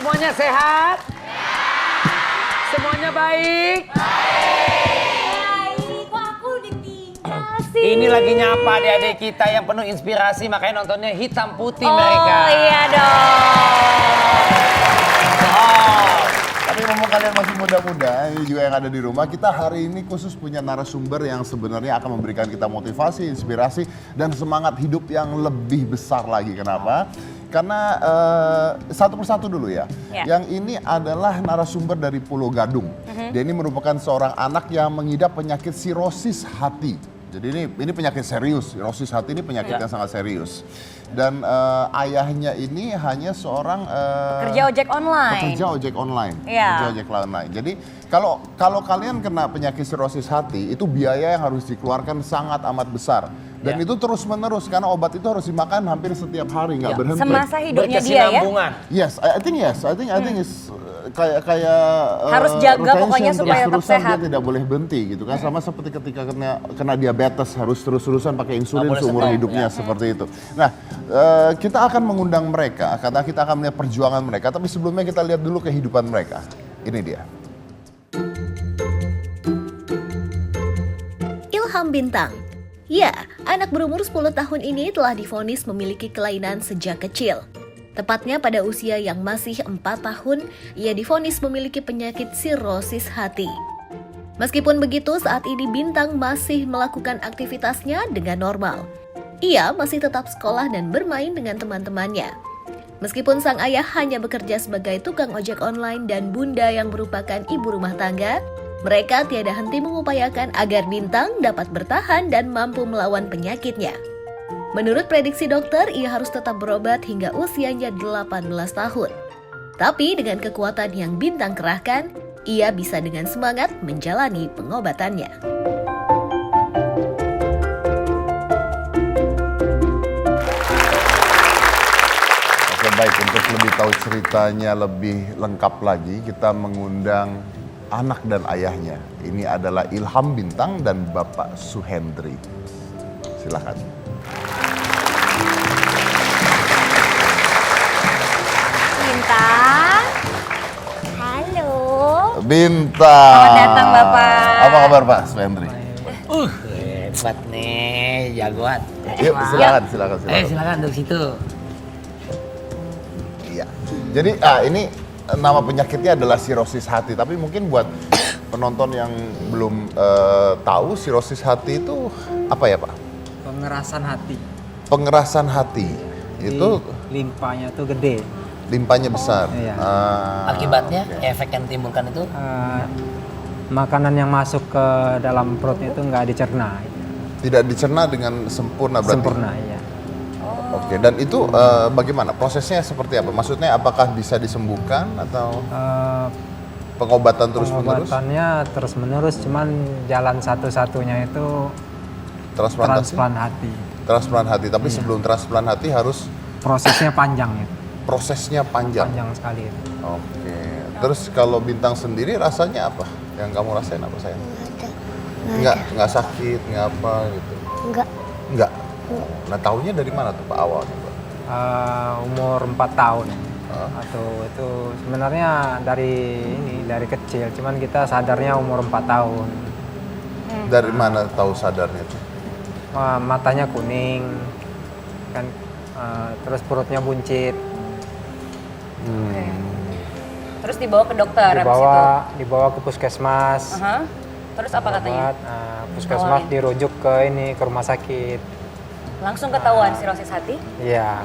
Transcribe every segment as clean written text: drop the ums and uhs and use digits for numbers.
semuanya sehat? Semuanya baik? Baik, kok aku ditinggal sih? Ini lagi nyapa adik-adik kita yang penuh inspirasi, makanya nontonnya hitam putih Oh, mereka. Oh iya dong. Tapi ngomong kalian masih muda-muda, ini juga yang ada di rumah, kita hari ini khusus punya narasumber yang sebenarnya akan memberikan kita motivasi, inspirasi, dan semangat hidup yang lebih besar lagi. Kenapa? Karena satu persatu dulu ya. Yang ini adalah narasumber dari Pulau Gadung. Dia ini merupakan seorang anak yang mengidap penyakit sirosis hati. Jadi ini penyakit serius, sirosis hati ini penyakit yang sangat serius. Dan ayahnya ini hanya seorang Pekerja ojek online. pekerja ojek online. Iya. Pekerja ojek online. Jadi kalau kalian kena penyakit sirosis hati, itu biaya yang harus dikeluarkan sangat amat besar. Dan itu terus menerus karena obat itu harus dimakan hampir setiap hari, nggak berhenti. Semasa hidupnya dia ya. Berkesinambungan. Yes, I think is kayak Harus jaga rotation pokoknya supaya tetap terus-terusan, sehat. dia tidak boleh berhenti gitu kan. Sama seperti ketika kena diabetes harus terus-terusan pakai insulin Nggak boleh seumur stop. hidupnya seperti itu. Nah, kita akan mengundang mereka karena kita akan melihat perjuangan mereka, tapi sebelumnya kita lihat dulu kehidupan mereka. Ini dia. Ilham Bintang. Ya, anak berumur 10 tahun ini telah divonis memiliki kelainan sejak kecil. Tepatnya pada usia yang masih 4 tahun, ia divonis memiliki penyakit sirosis hati. Meskipun begitu, saat ini Bintang masih melakukan aktivitasnya dengan normal. Ia masih tetap sekolah dan bermain dengan teman-temannya. Meskipun sang ayah hanya bekerja sebagai tukang ojek online dan bunda yang merupakan ibu rumah tangga, mereka tiada henti mengupayakan agar Bintang dapat bertahan dan mampu melawan penyakitnya. Menurut prediksi dokter, ia harus tetap berobat hingga usianya 18 tahun. Tapi dengan kekuatan yang Bintang kerahkan, ia bisa dengan semangat menjalani pengobatannya. Oke, baik, untuk lebih tahu ceritanya lebih lengkap lagi, kita mengundang anak dan ayahnya. Ini adalah Ilham Bintang dan Bapak Suhendri. Silakan. Bintang. Halo. Bintang. Selamat datang, Bapak. Apa kabar Pak Suhendri? Hebat nih, jagoan. Yuk, silakan. Silakan duduk situ. Iya. Jadi ini nama penyakitnya adalah sirosis hati. Tapi mungkin buat penonton yang belum tahu sirosis hati itu apa ya Pak? Pengerasan hati. Pengerasan hati. Itu Limpanya tuh gede. limpanya besar. Iya. Akibatnya, oke. efek yang ditimbulkan itu Makanan yang masuk ke dalam perutnya itu nggak dicerna. Tidak dicerna dengan sempurna berarti. Sempurna, iya. Oke, dan itu bagaimana? Prosesnya seperti apa? Maksudnya apakah bisa disembuhkan atau pengobatan terus-menerus? Pengobatannya terus-menerus, cuman jalan satu-satunya itu Transplantasi? transplant hati. Transplant hati, tapi sebelum transplant hati harus Prosesnya panjang itu. prosesnya panjang. Panjang sekali itu. Oke. Terus kalau Bintang sendiri rasanya apa? Yang kamu rasain apa sayang? Nggak sakit, nggak apa gitu? Nggak. Nah, taunya dari mana tuh Pak awalnya Pak? Umur 4 tahun. Atau itu sebenarnya dari kecil, cuman kita sadarnya umur 4 tahun. Dari mana tahu sadarnya tuh? Matanya kuning, kan, terus perutnya buncit. Terus dibawa ke dokter habis itu. Dibawa ke puskesmas. Aha. Terus apa katanya? Obat, puskesmas dirujuk ke rumah sakit. Langsung ketahuan sirosis hati? Iya.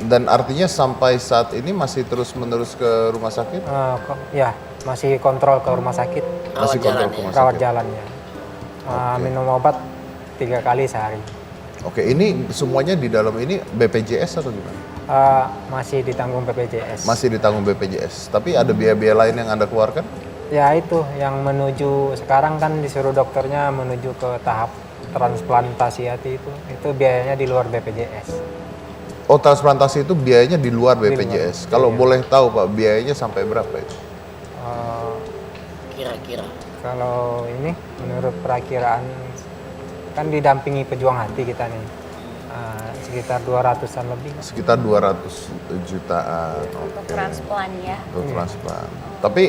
Dan artinya sampai saat ini masih terus-menerus ke rumah sakit? Ya, masih kontrol ke rumah sakit. Masih kontrol ke rumah Rawat sakit? jalannya. Oke. Minum obat 3 kali sehari. Oke, ini semuanya di dalam ini BPJS atau gimana? Masih ditanggung BPJS. Masih ditanggung BPJS, tapi ada biaya-biaya lain yang Anda keluarkan? Ya itu yang menuju sekarang kan disuruh dokternya menuju ke tahap transplantasi hati itu biayanya di luar BPJS. Oh, transplantasi itu biayanya di luar BPJS. luar, Kalau iya. boleh tahu Pak, biayanya sampai berapa itu? kira-kira. Kalau ini menurut perakiraan kan didampingi pejuang hati kita nih. sekitar 200-an lebih. Sekitar 200 jutaan. Untuk Oke. transplant ya. Untuk transplant. Tapi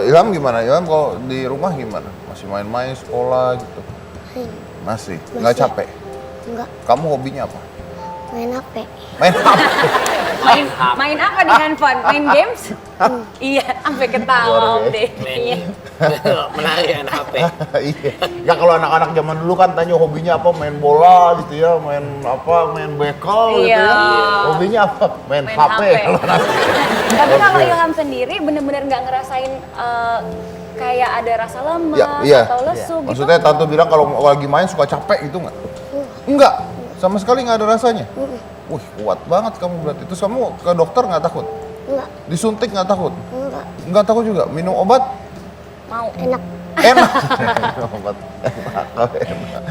Ilham gimana? Ilham kalau di rumah gimana? Masih main-main sekolah gitu? Masih? Nggak Masih. capek? Enggak, Kamu hobinya apa? main HP. Main HP? Main apa di handphone? Main games? Iya, sampai ketawa Om deh. Iya. Menarik kan HP. Iya. Ya kalau anak-anak zaman dulu kan tanya hobinya apa? Main bola gitu ya, main apa? Main bekel gitu Iya. ya. Hobinya apa? Main Main HP. HP. Kalau anak- Tapi kalau Ilham sendiri bener-bener nggak ngerasain kayak ada rasa lemas Ya, iya. atau lesu gitu? Maksudnya tante bilang kalau lagi main suka capek gitu nggak? Enggak. Sama sekali nggak ada rasanya. Wih, kuat banget kamu berarti. Terus kamu ke dokter nggak takut? Enggak, Disuntik nggak takut? enggak. Nggak takut juga. Minum obat? Mau. Enak. Enak. Obat enak.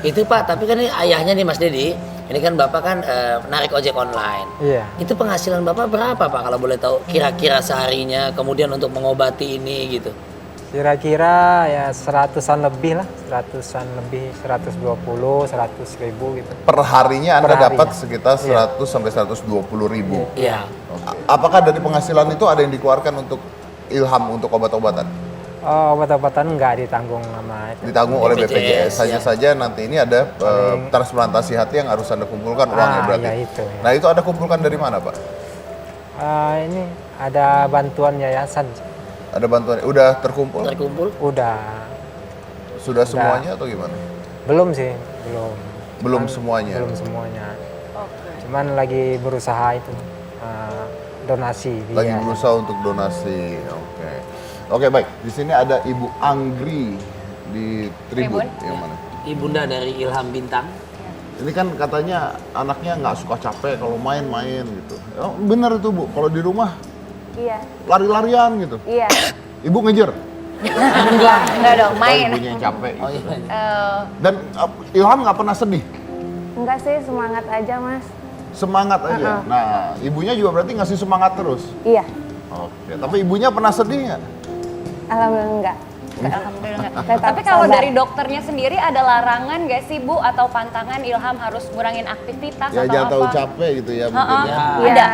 Itu Pak, tapi kan ini ayahnya nih Mas Dedi, ini kan Bapak kan narik ojek online. Iya. Itu penghasilan Bapak berapa Pak kalau boleh tahu kira-kira seharinya, kemudian untuk mengobati ini gitu? Kira-kira ya 100-an lebih lah, 100-an lebih, 120, 100 ribu gitu. Per harinya Anda Per hari, dapat ya. sekitar 100 sampai 120 ribu. Iya. Apakah dari penghasilan itu ada yang dikeluarkan untuk Ilham untuk obat-obatan? Oh, obat-obatan nggak ditanggung sama itu. Ditanggung oleh BPJS, BPJS. Hanya ya. saja nanti ini ada transplantasi hati yang harus Anda kumpulkan uangnya berarti. ya itu. Ya. Nah itu Anda kumpulkan dari mana Pak? Ini ada bantuan yayasan. Ada bantuan? Udah terkumpul? Terkumpul? Udah. Sudah semuanya atau gimana? Belum sih, belum. Belum semuanya? Belum semuanya. Cuman lagi berusaha itu, donasi. Lagi via- berusaha untuk donasi. Oke. Oke baik. Di sini ada Ibu Anggri di Tribun. Tribun, Yang mana? Ibunda dari Ilham Bintang. Ini kan katanya anaknya nggak suka capek kalau main-main gitu. Oh, bener itu Bu. Kalau di rumah Iya, lari-larian gitu. iya. Ibu ngejer. Enggak dong, main. Ibunya yang capek. Oh gitu. iya. Dan Ilham nggak pernah sedih. Enggak sih, semangat aja, Mas. Semangat aja. Nah, ibunya juga berarti ngasih semangat terus. Iya, Oke. Tapi ibunya pernah sedih nggak? alhamdulillah enggak. Alhamdulillah nggak. Tetap Tapi kalau sabar. dari dokternya sendiri ada larangan nggak sih Bu atau pantangan Ilham harus ngurangin aktivitas Ya atau jangan apa? terlalu capek gitu ya mungkin ya. Iya,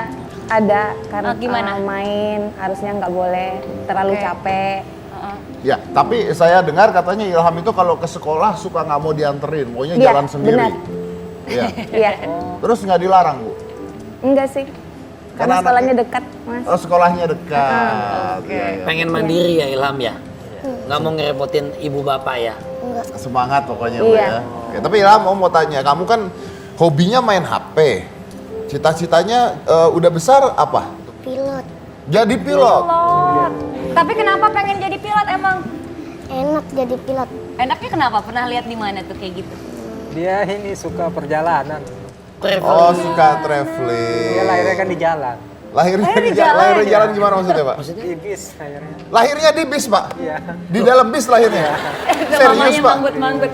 ada. Karena gimana? Main harusnya nggak boleh terlalu Oke. capek. Heeh. Ya, tapi saya dengar katanya Ilham itu kalau ke sekolah suka nggak mau dianterin, maunya Iya, jalan sendiri. benar. Iya. Iya, Terus nggak dilarang, Bu? enggak sih. Karena Karena sekolahnya dekat, Mas. Oh, sekolahnya dekat. Iya, iya. Pengen mandiri ya Ilham ya? Nggak mau ngerepotin ibu bapak ya? Enggak, Semangat pokoknya, Bu Iya. ya. Oke, tapi Ilham mau tanya, kamu kan hobinya main HP. Cita-citanya udah besar apa? pilot. Jadi pilot. Pilot. Tapi kenapa pengen jadi pilot emang? Enak jadi pilot. Enaknya kenapa? Pernah lihat di mana tuh kayak gitu? Dia ini suka perjalanan. Oh, suka traveling. Dia lahirnya kan di jalan. Lahirnya Lahir di di jalan lahir di ya? jalan gimana maksudnya, Pak? Di bis akhirnya. Lahirnya di bis, Pak? Iya. Di dalam bis lahirnya? Itu Serius, mamanya Pak? manggut-manggut.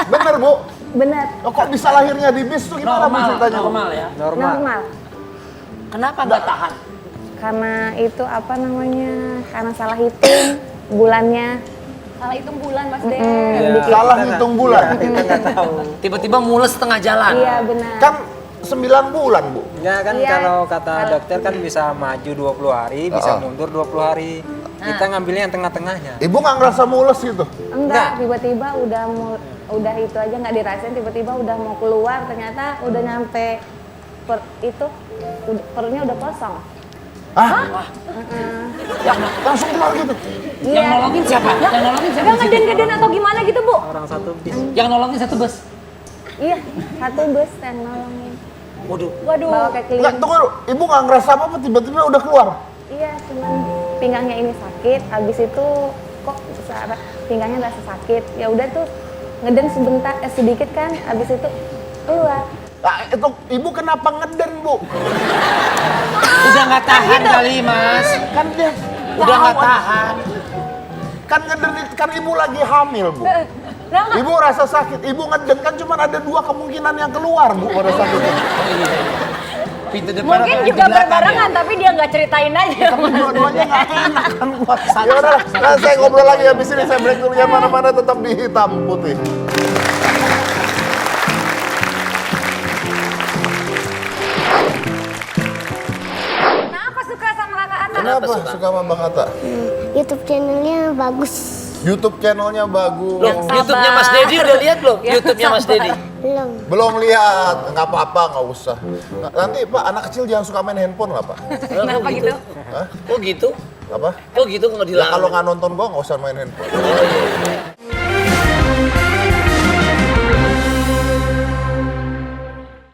Bener, Bu? Benar, Oh, kok bisa lahirnya di bis tuh gimana Bu ceritanya? Bu? normal ya. Normal. normal. Kenapa nggak tahan? Karena itu apa namanya? Karena salah hitung bulannya. Salah hitung bulan Mas Den. Iya, Salah kita hitung nggak- bulan. Iya, kita nggak tahu. Tiba-tiba mules setengah jalan. Iya, benar. Kan 9 bulan, Bu. Ya kan Iya. kalau kata dokter kan bisa maju 20 hari, bisa Oh. mundur 20 hari. Kita ngambilnya yang tengah-tengahnya. Ibu nggak ngerasa mules gitu? Enggak, tiba-tiba udah itu aja nggak dirasain, tiba-tiba udah mau keluar ternyata udah nyampe perutnya udah kosong. Hah? Langsung keluar gitu? Yang nolongin siapa? Yang nolongin siapa? Enggak ngeden-ngeden atau gimana gitu Bu? Orang satu bis. Yang nolongin satu bus. Iya, satu bus yang nolongin. Waduh. Waduh. Bawa ke Enggak, klinik. tunggu dulu. Ibu nggak ngerasa apa-apa tiba-tiba udah keluar? Iya, cuman pinggangnya ini sakit, habis itu kok pinggangnya nggak sakit. Ya udah tuh ngeden sebentar, sedikit kan, habis itu keluar. Nah, itu ibu kenapa ngeden, Bu? Udah nggak tahan kali Mas. Kan dia Udah nggak tahu, tahan. Kan ngeden kan ibu lagi hamil, Bu. Nah, Ibu rasa sakit, ibu ngeden kan cuma ada 2 kemungkinan yang keluar, Bu, pada saat itu. Pintu depan mungkin apa pintu juga belakang berbarengan tapi dia nggak ceritain aja. Tapi dua-duanya nggak enak kan buat saya. Udah, nah, saya ngobrol lagi habis ini, saya break dulu. Jangan mana-mana, tetap di Hitam Putih. Kenapa suka? suka sama Bang Atta? YouTube channelnya bagus. YouTube channelnya bagus. Loh, YouTube-nya Mas Dedi udah lihat belum? YouTube-nya Mas Dedi. Belum. Belum lihat, nggak apa-apa, nggak usah. Nanti Pak, anak kecil jangan suka main handphone lah Pak. Kenapa gitu? Hah? Kok gitu? Apa? Kok gitu nggak Ya, dilarang? kalau nggak nonton gua nggak usah main handphone. Oh, iya.